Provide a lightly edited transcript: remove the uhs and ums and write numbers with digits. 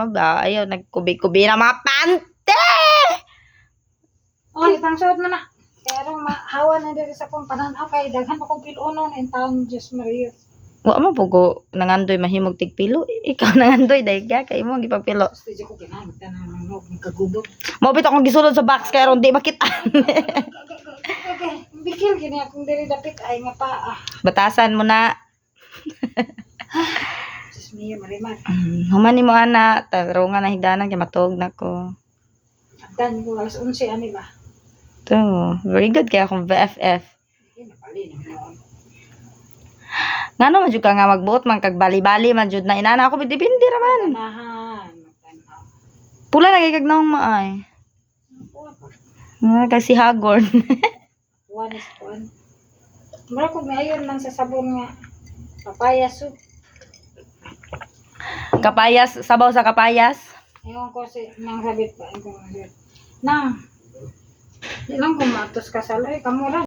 Maba, ayaw, nagkubi-kubi na mga pante! Oh, itang suot mo na. Pero mahawa na dito sa kong pananaw kay daghan pa kong piluno na in town, Diyos Maria. Wa mo po ko nangandoy mahimog tigpilo. Ikaw nangandoy dahil ka kay mo gipapilo. Gusto dyan ko kinamit na ng nog, kagubog. Mo bitaw akong gisulod sa box kay ron di makita. Bikil gini akong diri dapit ay nga pa. Batasan mo na. Diyos Maria, marimar. Humani mo ana, tarungan na higdanan kay matog na ko. Agdan ko, alas 11, ani ba? To, very good kaya akong VFF. Hindi, napali na noon. Ngano man jud ka nga magbuot man kag bali-bali man jud na inana ako depende raman. Tanahan, magtanaw. Pula na kay kag naong maay. Kasi hagorn. One is one. Mura kung may ayon lang sa sabon nga. Papaya soup. Kapayas, sabaw sa kapayas. Ewan ko si nang sabit pa. Nang, di lang kumatos ka sa loy. Kamura.